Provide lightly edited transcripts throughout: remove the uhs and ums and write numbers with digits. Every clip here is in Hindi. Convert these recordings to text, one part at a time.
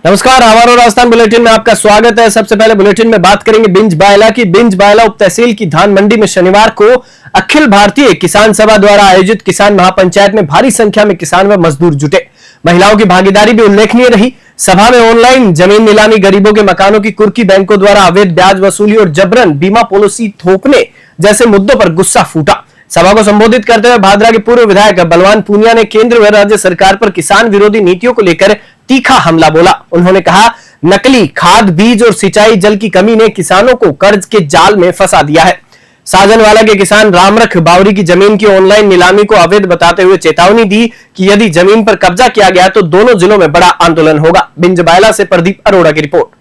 नमस्कार, हमारा राजस्थान बुलेटिन में आपका स्वागत है। सबसे पहले बुलेटिन में बात करेंगे बिंज बायला की। बिंज बायला उप तहसील की धान मंडी में शनिवार को अखिल भारतीय किसान सभा द्वारा आयोजित किसान महापंचायत में भारी संख्या में किसान व मजदूर जुटे। महिलाओं की भागीदारी भी उल्लेखनीय रही। सभा में ऑनलाइन जमीन नीलामी, गरीबों के मकानों की कुर्की, बैंकों द्वारा अवैध ब्याज वसूली और जबरन बीमा पॉलिसी थोपने जैसे मुद्दों पर गुस्सा फूटा। सभा को संबोधित करते हुए भादरा के पूर्व विधायक बलवान पूनिया ने केंद्र व राज्य सरकार पर किसान विरोधी नीतियों को लेकर तीखा हमला बोला। उन्होंने कहा, नकली खाद, बीज और सिंचाई जल की कमी ने किसानों को कर्ज के जाल में फंसा दिया है। साजनवाला के किसान रामरख बावरी की जमीन की ऑनलाइन नीलामी को अवैध बताते हुए चेतावनी दी कि यदि जमीन पर कब्जा किया गया तो दोनों जिलों में बड़ा आंदोलन होगा। बिंज बायला से प्रदीप अरोड़ा की रिपोर्ट।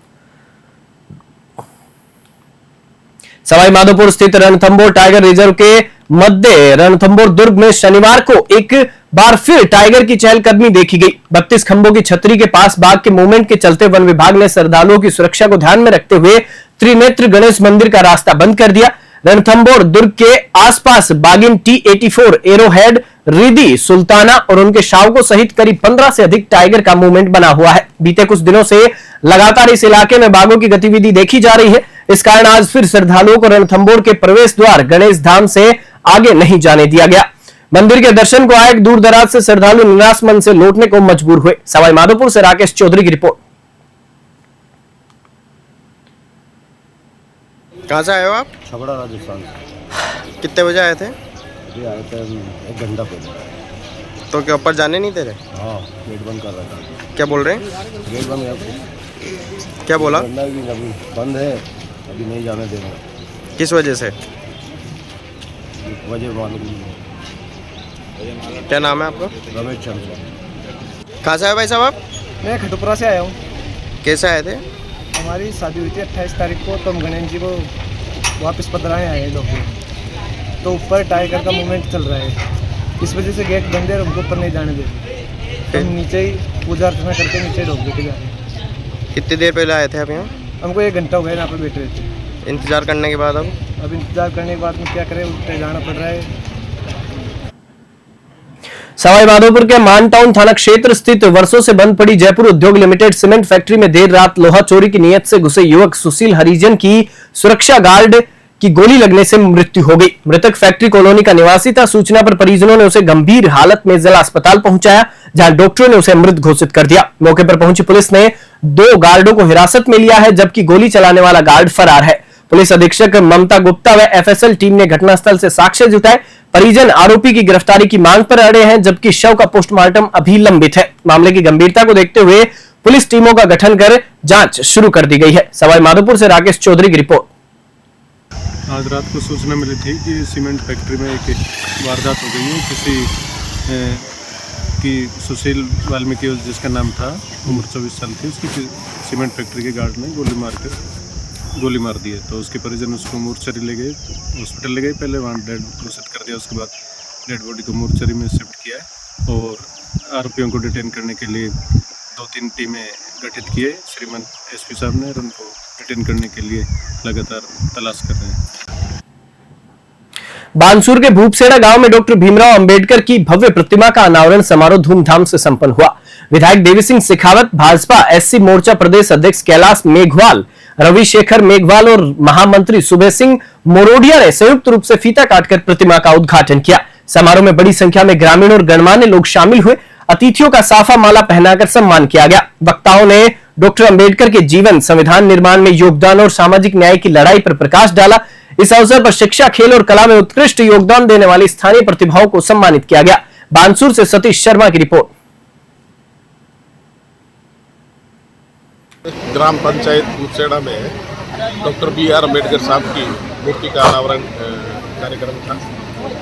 सवाई माधोपुर स्थित रणथंभौर टाइगर रिजर्व के मध्य रणथंभौर दुर्ग में शनिवार को एक बार फिर टाइगर की चहलकदमी देखी गई। 32 खंभों की छतरी के पास बाघ के मूवमेंट के चलते वन विभाग ने श्रद्धालुओं की सुरक्षा को ध्यान में रखते हुए त्रिनेत्र गणेश मंदिर का रास्ता बंद कर दिया। रणथंभौर दुर्ग के आसपास बागिन T-84, एरोहेड, रिदी, सुल्ताना और उनके शावकों सहित करीब 15 से अधिक टाइगर का मूवमेंट बना हुआ है। बीते कुछ दिनों से लगातार इस इलाके में बाघों की गतिविधि देखी जा रही है। इस कारण आज फिर श्रद्धालुओं को रणथंभौर के प्रवेश द्वार गणेश धाम से आगे नहीं जाने दिया गया। मंदिर के दर्शन को आए दूर दराज से श्रद्धालु निराश मन से लौटने को मजबूर हुए। सवाई माधोपुर से राकेश चौधरी की रिपोर्ट। कहाँ से आए हो आप? छबड़ा, राजस्थान से। कितने बजे आए थे? अभी आए थे 1 घंटा पहले। तो क्या ऊपर जाने नहीं दे रहे? हाँ, गेट बंद कर रहा था। क्या बोल रहे हैं? गेट बंद है। क्या बोला? अभी बंद है, अभी नहीं जाने देंगे। किस वजह से? वजह मालूम नहीं। क्या नाम है आपका? रमेश चंद्र। कहाँ से आए भाई साहब आप? मैं खटुपुरा से आया हूँ। कैसे आए थे? हमारी शादी हुई थी 28 तारीख को, तो हम गणेश जी को वापस पधराने आए लोग। तो ऊपर टाइगर का मूवमेंट चल रहा है, इस वजह से गेट बंद है और हमको ऊपर नहीं जाने देते। हम नीचे ही पूजा अर्चना करके नीचे ढोक देते जा रहे हैं। कितनी देर पहले आए थे आप यहाँ? हमको 1 घंटा हो गया यहाँ पर बैठे रहते हैं। इंतजार करने के बाद अब इंतजार करने के बाद में क्या करें, उल्टे जाना पड़ रहा है। सवाई माधोपुर के मानटाउन थाना क्षेत्र स्थित वर्षों से बंद पड़ी जयपुर उद्योग लिमिटेड सीमेंट फैक्ट्री में देर रात लोहा चोरी की नीयत से घुसे युवक सुशील हरिजन की सुरक्षा गार्ड की गोली लगने से मृत्यु हो गई। मृतक फैक्ट्री कॉलोनी का निवासी था। सूचना पर परिजनों ने उसे गंभीर हालत में जिला अस्पताल पहुंचाया, जहां डॉक्टरों ने उसे मृत घोषित कर दिया। मौके पर पहुंची पुलिस ने 2 गार्डों को हिरासत में लिया है, जबकि गोली चलाने वाला गार्ड फरार है। पुलिस अधीक्षक ममता गुप्ता व FSL टीम ने घटनास्थल से साक्ष्य जुटाए। परिजन आरोपी की गिरफ्तारी की मांग पर अड़े हैं, जबकि शव का पोस्टमार्टम अभी लंबित है। मामले की गंभीरता को देखते हुए पुलिस टीमों का गठन कर जांच शुरू कर दी गई है। सवाई माधोपुर से राकेश चौधरी की रिपोर्ट। आज रात को सूचना मिली थी कि सीमेंट फैक्ट्री में एक वारदात हो गई है। किसी की सुशील वाल्मीकि जिसका नाम था, उम्र 24 साल थी, उसकी सीमेंट फैक्ट्री के गार्ड ने गोली मार दी है। तो उसके परिजन उसको मोर्चरी ले गए, हॉस्पिटल ले गए। पहले वहाँ डेड घोषित कर दिया, उसके बाद डेड बॉडी को मोर्चरी में शिफ्ट किया है और आरोपियों को डिटेन करने के लिए 2-3 टीमें गठित किए श्रीमान SP साहब ने, और उनको डिटेन करने के लिए लगातार तलाश कर रहे हैं। बानसूर के भूपसेड़ा गांव में डॉक्टर भीमराव अंबेडकर की भव्य प्रतिमा का अनावरण समारोह धूमधाम से संपन्न हुआ। विधायक देवी सिंह शेखावत, भाजपा SC मोर्चा प्रदेश अध्यक्ष कैलाश मेघवाल, रविशेखर मेघवाल और महामंत्री सुबह सिंह मोरोडिया ने संयुक्त रूप से फीता काटकर प्रतिमा का उद्घाटन किया। समारोह में बड़ी संख्या में ग्रामीण और गणमान्य लोग शामिल हुए। अतिथियों का साफा माला पहनाकर सम्मान किया गया। वक्ताओं ने डॉक्टर अंबेडकर के जीवन, संविधान निर्माण में योगदान और सामाजिक न्याय की लड़ाई पर प्रकाश डाला। इस अवसर पर शिक्षा, खेल और कला में उत्कृष्ट योगदान देने वाली स्थानीय प्रतिभाओं को सम्मानित किया गया। बानसूर से सतीश शर्मा की रिपोर्ट। ग्राम पंचायत भूपसेड़ा में डॉक्टर BR अम्बेडकर साहब की मूर्ति का अनावरण कार्यक्रम था।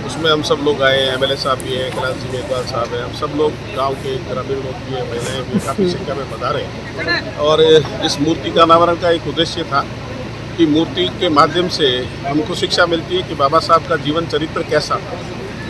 उसमें हम सब लोग आए, MLA साहब भी हैं, कैलाश जी मेघवाल साहब हैं, हम सब लोग गांव के ग्रामीण लोग भी हैं, महिलाएं भी काफ़ी संख्या में पधारे हैं। और इस मूर्ति का अनावरण का एक उद्देश्य था कि मूर्ति के माध्यम से हमको शिक्षा मिलती है कि बाबा साहब का जीवन चरित्र कैसा था,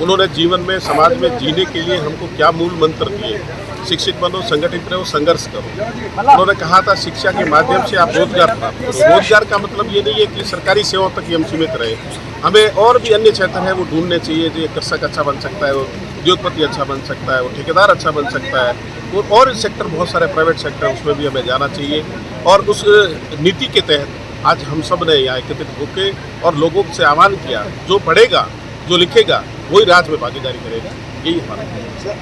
उन्होंने जीवन में, समाज में जीने के लिए हमको क्या मूल मंत्र दिए। शिक्षित बनो, संगठित रहो, संघर्ष करो। उन्होंने कहा था शिक्षा के माध्यम से आप रोजगार प्राप्त करो। रोजगार का मतलब ये नहीं है कि सरकारी सेवाओं तक ही हम सीमित रहे, हमें और भी अन्य क्षेत्र है वो ढूंढने चाहिए। जो कृषक अच्छा बन सकता है, वो उद्योगपति अच्छा बन सकता है, वो ठेकेदार अच्छा बन सकता है, और सेक्टर बहुत सारे प्राइवेट सेक्टर उसमें भी हमें जाना चाहिए। और उस नीति के तहत आज हम सब ने यहाँ एकत्रित होकर और लोगों से आह्वान किया, जो पढ़ेगा जो लिखेगा वही राज में भागीदारी करेगा, यही हमारा है।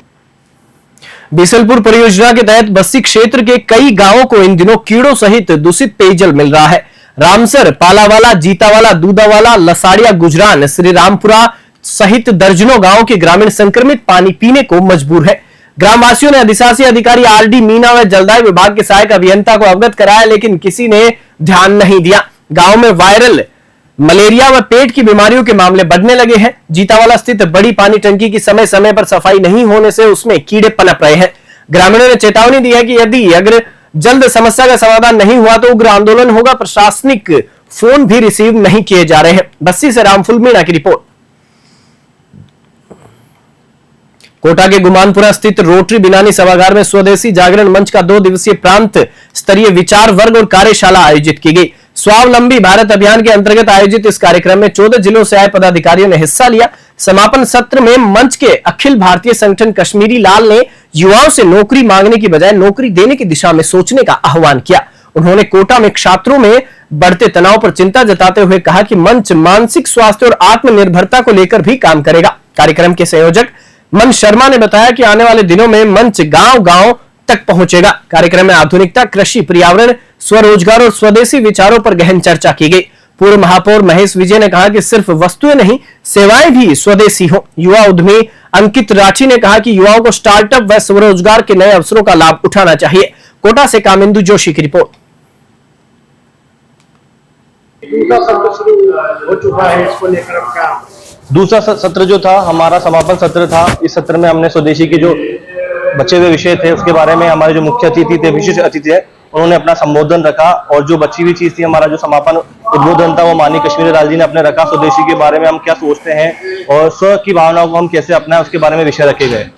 बीसलपुर परियोजना के तहत बस्सी क्षेत्र के कई गांवों को इन दिनों कीड़ों सहित दूषित पेयजल मिल रहा है। रामसर, पालावाला, जीतावाला, दूधावाला, लसाड़िया, गुजरान, श्री रामपुरा सहित दर्जनों गांवों के ग्रामीण संक्रमित पानी पीने को मजबूर है। ग्रामवासियों ने अधिशासी अधिकारी आरडी मीना व जलदाय विभाग के सहायक अभियंता को अवगत कराया, लेकिन किसी ने ध्यान नहीं दिया। गांव में वायरल मलेरिया व पेट की बीमारियों के मामले बढ़ने लगे हैं। जीतावाला स्थित बड़ी पानी टंकी की समय समय पर सफाई नहीं होने से उसमें कीड़े पनप रहे हैं। ग्रामीणों ने चेतावनी दी है कि यदि अगर जल्द समस्या का समाधान नहीं हुआ तो उग्र आंदोलन होगा। प्रशासनिक फोन भी रिसीव नहीं किए जा रहे हैं। बस्सी से रामफुल मीणा की रिपोर्ट। कोटा के गुमानपुरा स्थित रोटरी बिनानी सभागार में स्वदेशी जागरण मंच का 2 दिवसीय प्रांत स्तरीय विचार वर्ग और कार्यशाला आयोजित की गई। स्वावलंबी भारत अभियान के अंतर्गत आयोजित इस कार्यक्रम में 14 जिलों से आए पदाधिकारियों ने हिस्सा लिया। समापन सत्र में मंच के अखिल भारतीय संगठन कश्मीरी लाल ने युवाओं से नौकरी मांगने की बजाय नौकरी देने की दिशा में सोचने का आह्वान किया। उन्होंने कोटा में छात्रों में बढ़ते तनाव पर चिंता जताते हुए कहा कि मंच मानसिक स्वास्थ्य और आत्मनिर्भरता को लेकर भी काम करेगा। कार्यक्रम के संयोजक मन शर्मा ने बताया कि आने वाले दिनों में मंच गांव-गांव तक पहुंचेगा। कार्यक्रम में आधुनिकता, कृषि, पर्यावरण, स्वरोजगार और स्वदेशी विचारों पर गहन चर्चा की गई। पूर्व महापौर महेश विजय ने कहा कि सिर्फ वस्तुएं नहीं, सेवाएं भी स्वदेशी हो। युवा उद्यमी अंकित राठी ने कहा कि युवाओं को स्टार्टअप व स्वरोजगार के नए अवसरों का लाभ उठाना चाहिए। कोटा से कामिंदु जोशी की रिपोर्ट। दूसरा सत्र शुरू हो चुका है, इसको लेकर अब क्या? दूसरा सत्र जो था हमारा समापन सत्र था। इस सत्र में हमने स्वदेशी के जो बचे हुए विषय थे उसके बारे में हमारे जो मुख्य अतिथि थे, विशिष्ट अतिथि थे, उन्होंने अपना संबोधन रखा। और जो बची हुई चीज थी, हमारा जो समापन उद्बोधन था, वो माननीय कश्मीरी लाल जी ने अपने रखा। स्वदेशी के बारे में हम क्या सोचते हैं और स्व की भावनाओं को हम कैसे अपनाएं, उसके बारे में विषय रखे गए।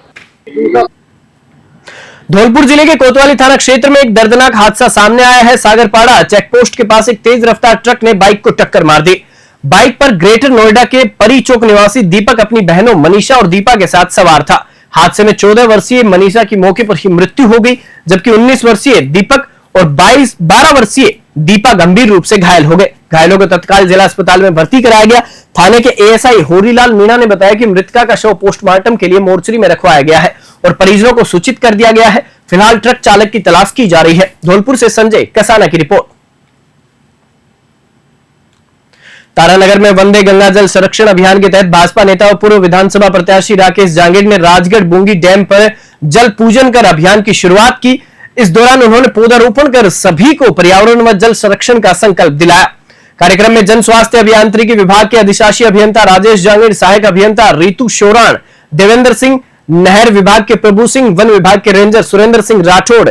धौलपुर जिले के कोतवाली थाना क्षेत्र में एक दर्दनाक हादसा सामने आया है। सागरपाड़ा चेकपोस्ट के पास एक तेज रफ्तार ट्रक ने बाइक को टक्कर मार दी। बाइक पर ग्रेटर नोएडा के परी चौक निवासी दीपक अपनी बहनों मनीषा और दीपा के साथ सवार था। हादसे में 14 वर्षीय मनीषा की मौके पर ही मृत्यु हो गई, जबकि 19 वर्षीय दीपक और 12 वर्षीय दीपा गंभीर रूप से घायल हो गए। घायलों को तत्काल जिला अस्पताल में भर्ती कराया गया। थाने के एएसआई होरीलाल मीणा ने बताया कि मृतका का शव पोस्टमार्टम के लिए मोर्चरी में रखवाया गया है और परिजनों को सूचित कर दिया गया है। फिलहाल ट्रक चालक की तलाश की जा रही है। धौलपुर से संजय कसाना की रिपोर्ट। तारानगर में वंदे गंगा जल संरक्षण अभियान के तहत भाजपा नेता और पूर्व विधानसभा प्रत्याशी राकेश जांगीड़ ने राजगढ़ बूंगी डैम पर जल पूजन कर अभियान की शुरुआत की। इस दौरान उन्होंने पौधारोपण कर सभी को पर्यावरण व जल संरक्षण का संकल्प दिलाया। कार्यक्रम में जन स्वास्थ्य अभियांत्रिकी विभाग के अधिशासी अभियंता राजेश जांगीड़, सहायक अभियंता रितु शोराण, देवेंद्र सिंह, नहर विभाग के प्रभु सिंह, वन विभाग के ranger Surendra Singh Rathore,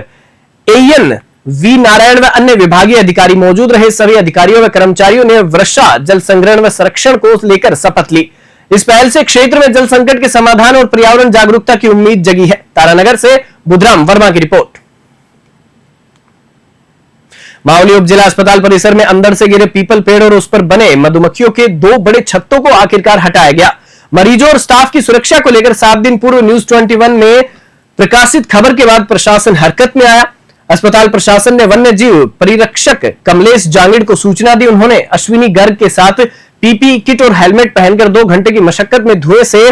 A N V Narayan व अन्य विभागीय अधिकारी मौजूद रहे। सभी अधिकारियों व कर्मचारियों ने वर्षा जल संग्रहण व संरक्षण को लेकर शपथ ली। इस पहल से क्षेत्र में जल संकट के समाधान और पर्यावरण जागरूकता की उम्मीद जगी है। तारानगर से बुधराम वर्मा की रिपोर्ट। मावली उप जिला अस्पताल परिसर में अंदर से गिरे पीपल पेड़ और उस पर बने मधुमक्खियों के 2 बड़े छत्तों को आखिरकार हटाया गया। मरीजों और स्टाफ की सुरक्षा को लेकर 7 दिन पूर्व न्यूज 21 में प्रकाशित खबर के बाद प्रशासन हरकत में आया। अस्पताल प्रशासन ने वन्य जीव परिरक्षक कमलेश जांगीड़ को सूचना दी। उन्होंने अश्विनी गर्ग के साथ पीपीई किट और हेलमेट पहनकर 2 घंटे की मशक्कत में धुएं से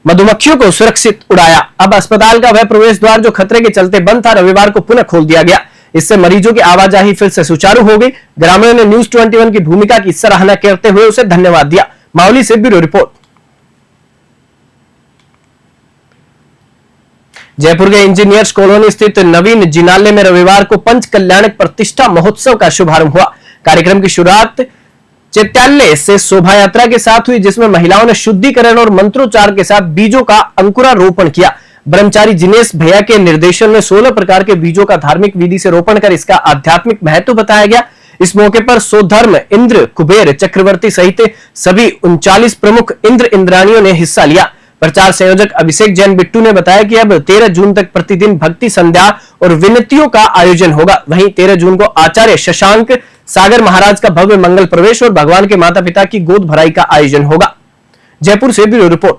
मधुमक्खियों को सुरक्षित उड़ाया। अब अस्पताल का वह प्रवेश द्वार जो खतरे के चलते बंद था, रविवार को पुनः खोल दिया गया। इससे मरीजों की आवाजाही फिर से सुचारू हो गई। ग्रामीणों ने न्यूज 21 की भूमिका की सराहना करते हुए उसे धन्यवाद दिया। मावली से ब्यूरो रिपोर्ट। जयपुर के इंजीनियर्स कॉलोनी स्थित नवीन जिनालय में रविवार को पंच कल्याणक प्रतिष्ठा महोत्सव का शुभारंभ हुआ। कार्यक्रम की शुरुआत चैत्यालय से शोभा यात्रा के साथ हुई, जिसमें महिलाओं ने शुद्धिकरण और मंत्रोच्चार के साथ बीजों का अंकुरारोपण किया। ब्रह्मचारी जिनेश भैया के निर्देशन में 16 प्रकार के बीजों का धार्मिक विधि से रोपण कर इसका आध्यात्मिक महत्व बताया गया। इस मौके पर सोधर्म, इंद्र, कुबेर, चक्रवर्ती सहित सभी 39 प्रमुख इंद्र इंद्राणियों ने हिस्सा लिया। प्रचार संयोजक अभिषेक जैन बिट्टू ने बताया कि अब 13 जून तक प्रतिदिन भक्ति संध्या और विनतियों का आयोजन होगा। वहीं 13 जून को आचार्य शशांक सागर महाराज का भव्य मंगल प्रवेश और भगवान के माता पिता की गोद भराई का आयोजन होगा। जयपुर से ब्यूरो रिपोर्ट।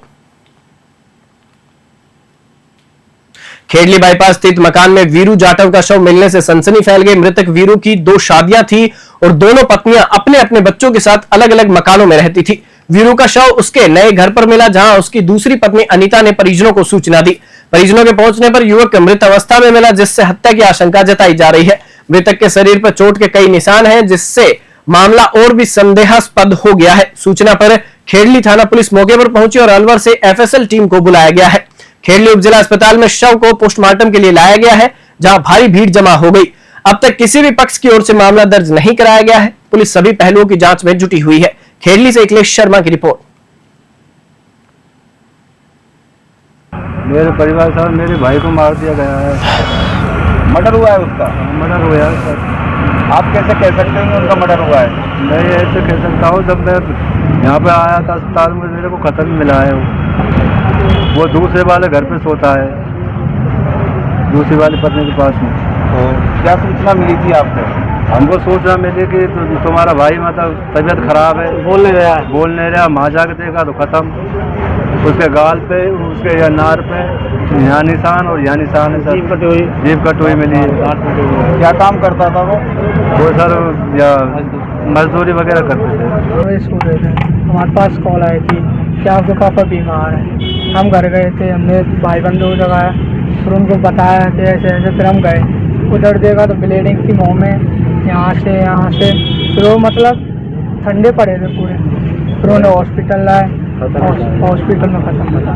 खेड़ली बाईपास स्थित मकान में वीरू जाटव का शव मिलने से सनसनी फैल गई। मृतक वीरू की 2 शादियां थी और दोनों पत्नियां अपने अपने बच्चों के साथ अलग अलग मकानों में रहती थी। वीरू का शव उसके नए घर पर मिला, जहां उसकी दूसरी पत्नी अनीता ने परिजनों को सूचना दी। परिजनों के पहुंचने पर युवक मृत अवस्था में मिला, जिससे हत्या की आशंका जताई जा रही है। मृतक के शरीर पर चोट के कई निशान हैं, जिससे मामला और भी संदेहास्पद हो गया है। सूचना पर खेड़ली थाना पुलिस मौके पर पहुंची और अलवर से एफएसएल टीम को बुलाया गया है। खेड़ली उपजिला अस्पताल में शव को पोस्टमार्टम के लिए लाया गया है, जहां भारी भीड़ जमा हो गई। अब तक किसी भी पक्ष की ओर से मामला दर्ज नहीं कराया गया है। पुलिस सभी पहलुओं की जांच में जुटी हुई है। खेड़ली से अखिलेश शर्मा की रिपोर्ट। मेरे परिवार साहब मेरे भाई को मार दिया गया है। मर्डर हुआ है उसका? मर्डर हुआ है सर। आप कैसे कह सकते हैं कि उनका मर्डर हुआ है? मैं ऐसे कह सकता हूँ, जब मैं यहाँ पे आया था अस्पताल में, मेरे को खत्म मिला है। वो दूसरे वाले घर पे सोता है, दूसरी वाली पत्नी के पास में। तो क्या सूचना मिली थी आपको? हमको सूचना मिली कि तुम्हारा भाई मतलब तबीयत खराब है, बोल नहीं रहा। वहाँ जाके देखा तो खत्म। उसके गाल पे, उसके अनार पे यहाँ निशान और यहाँ निशान है सर। जीभ कटी हुई मिली है। क्या काम करता था वो? सर या मजदूरी वगैरह करते थे। सो रहे थे, हमारे पास कॉल आई थी कि आपके पापा बीमार हैं। हम घर गए थे, हमने भाई बंधु लगाया, फिर उनको बताया कि ऐसे ऐसे। फिर हम गए, उधर देखा तो ब्लीडिंग थी मुँह में, यहाँ से। फिर वो मतलब ठंडे पड़े थे पूरे। फिर उन्हें हॉस्पिटल लाए, हॉस्पिटल में खत्म बता।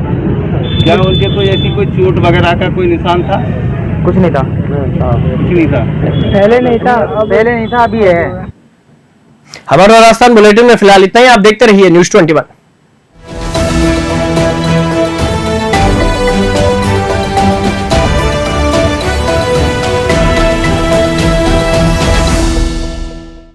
क्या उनके कोई ऐसी कोई चोट वगैरह का कोई निशान था? कुछ नहीं था, कुछ नहीं था। पहले नहीं था, अभी है। हमारा राजस्थान बुलेटिन में फिलहाल इतना ही। आप देखते रहिए News 21।